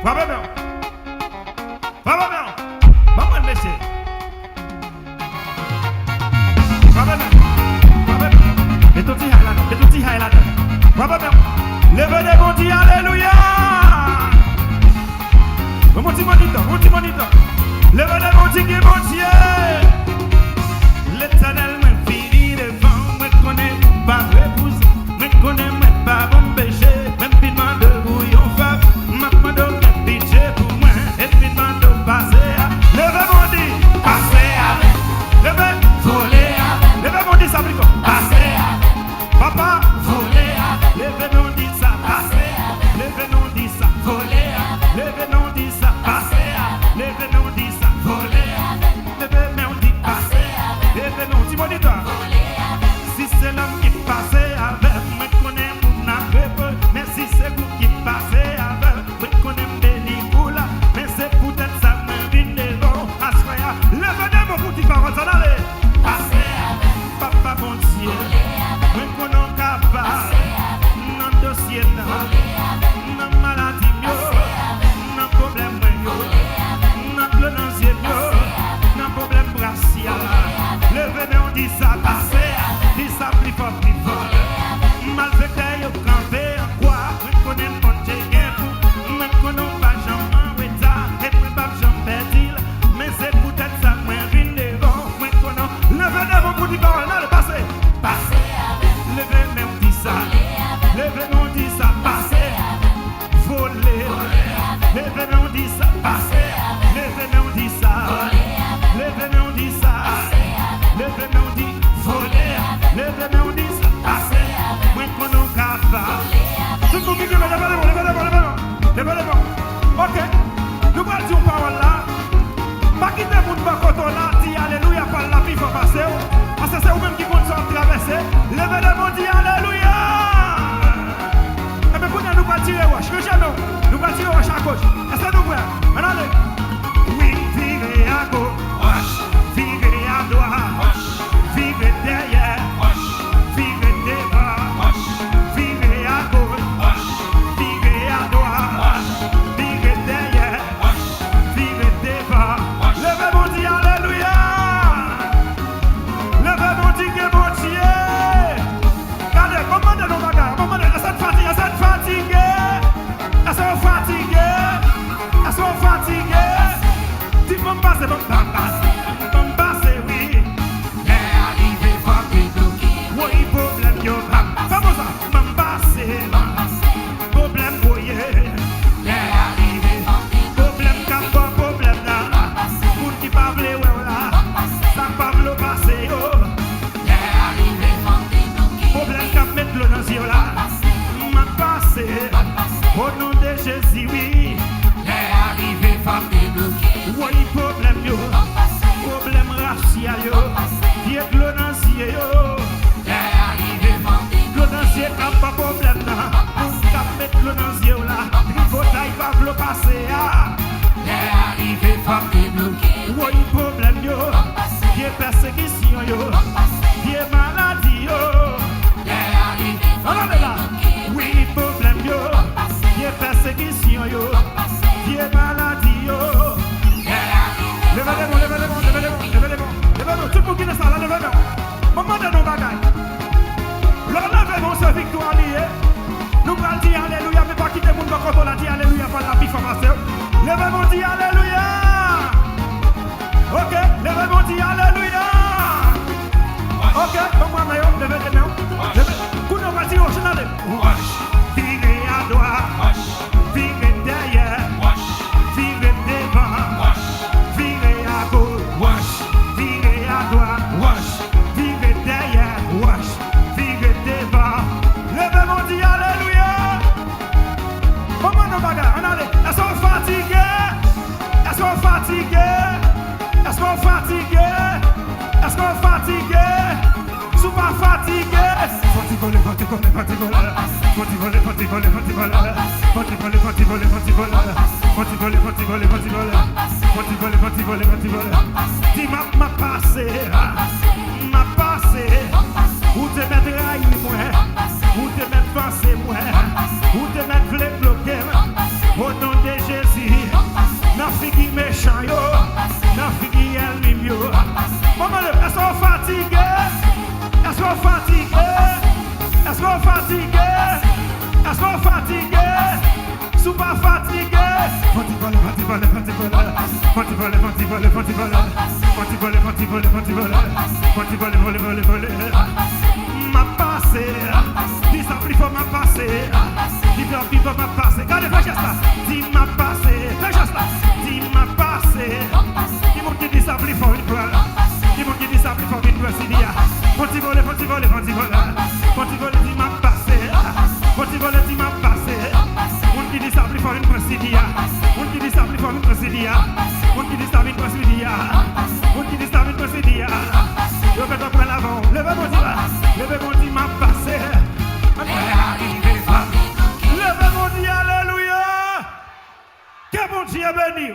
Frappez bien. Frappez bien. Maman, monsieur. Frappez bien. Frappez bien. Et tout petit Highland. Et tout petit Highland. Frappez bien. Levez les bons dieux. Alléluia. Mon petit moniteur. Mon petit moniteur. Levez les bons dieux. Bon Dieu. L'éternel me finit devant. Me connaît pas vrai pouce. Me connaît pas bon péché. Même piment de bouillon fave. Ma demande de pitié pour moi. Et piment de passer. Levez mon dit. Passer avec. Levez. Voler avec. Levez mon dit ça plus quoi. Passer avec. Papa. Voler avec. Levez mon dit ça. Passer avec. Levez mon dit ça. Voler avec. Levez mon dit ça. Passer avec. Levez mon dit ça. Voler avec. Levez mon dit passer avec. Levez mon dit moniteur. Si c'est l'homme qui passait avec, me connaît mon peu. Mais si c'est vous qui passez avec, me connaît béni pour là. Mais c'est peut-être ça me vient devant. Assoya, levez mon petit parole, ça allez. Passez avec, papa bon Dieu. Me connaît capable. Non dossier non, non maladie yo, non problème yo, non violence yo, non problème racial. Levez mon dit ça passer. Dis ça plus fort, plus fort. Malgré que yo campé en quoi, me connais mon Dieu pour, me connais pas jamais en retard, et me pas jamais perdu. Mais c'est peut-être ça me vient devant, me connais. Levez mon petit parole, là le passé. Passé avec. Levez mon dit ça. Levez mon dit ça, passé. Voler. Levez mon dit ça, passé. Levez mon dit ça. Levez mon dit ça. Levez mon dit voler. Levez mon dit ça, passé. Moi qu'on nous capable. Tout le monde dit que levez les ok. Nous allons dire parole là. Pas quitter mon bacoton là. Dis alléluia par la vie faut passer. Parce que c'est vous-même qui compte sur traverser. Levez les mots, dis alléluia. Et bien pour nous allons tirer wash. Que jamais nous allons tirer wash à gauche. Est-ce que nous voyons? Allez. Oui, virez à gauche. Virez à droite. Virez derrière. Virez devant. Virez à gauche. Virez à droite. Virez derrière. Virez devant. Levez mon Dieu, alléluia. Levez mon Dieu, mon Dieu. Regardez, comment de nos bagages. Comment de nous fatigués. Elles sont fatiguées. Dis-moi, passe, bon, passe, oui. Oui, problème, yo. Vamos ça, m'embassé. Problème, voyez. Problème, capot, problème, là. Pour qui parle, ouais, là. Ça parle, passé, yo. Problème, cap, mettre le dans yeux, là. M'embassé. Au nom de Jésus, oui. Oui, problème, yo. Problème racial, yo. Vieux glonancier, yo. Glonancier, pas problème, là. On cap mettre glonancier, là. Tripotaille, pas le passer, ah. Oui, problème, yo. Vieux persécution, yo. Vieux maladie, yo. Allez là. Oui, problème, yo. Vieux persécution, yo. Vieux maladie, yo. Levez-les-moi, tout le monde qui est là, levez-les-moi. Maman de nos bagailles. Leur levez-moi, ce victoire lié. Nous allons dire alléluia, mais pas quitter le monde quand on a dit alléluia, pas la vie formation. Levez-moi, dis alléluia. Ok, levez-moi, dis alléluia. Ok, comment on a eu, levez-les-moi. Vous nous allez dire au chenal. Virez à droite. Virez derrière. Virez devant. Virez à gauche. Virez à droite. Virez derrière. Virez devant. Levez mon Dieu, alléluia. Comment nous bagarre? Allez, elles sont fatiguées. Elles sont fatiguées. Elles sont fatiguées. Elles sont fatiguées. Sont pas fatiguées. Fatiguées. Dis m'a passé. M'a passé. Ou te mettre raï moi. Ou te mettre penser moi. Ou te mettre vle bloquer. Au nom de Jésus. sous pas fatigué. Font-y voler, font-y voler, font-y voler. Font-y voler, font-y voler, font-y voler. Font-y voler, font-y voler, font-y voler. Font-y voler, voler, voler, voler. M'a passé. Dis ça plus fort m'a passé. Dis vivre m'a passé. Regardez, fais juste là. Dis m'a passé. Fais juste là. Dis m'a passé. Dis mon qui dit ça plus fort une fois. Dis mon qui dit ça plus fort une fois. Font-y voler, font-y voler, font-y voler. Font-y voler, dis m'a passé. Font-y voler, dis m'a passé. Mon qui dit ça plus fort une fois. Mon qui dit ça plus fort une fois. Mon qui dit ça plus fort une fois. Mon qui dit ça plus fort une fois. Levez-toi pour l'avant. Levez-moi dit là. Levez-moi dit m'a passé. Levez-moi dit alléluia. Que bon Dieu béni.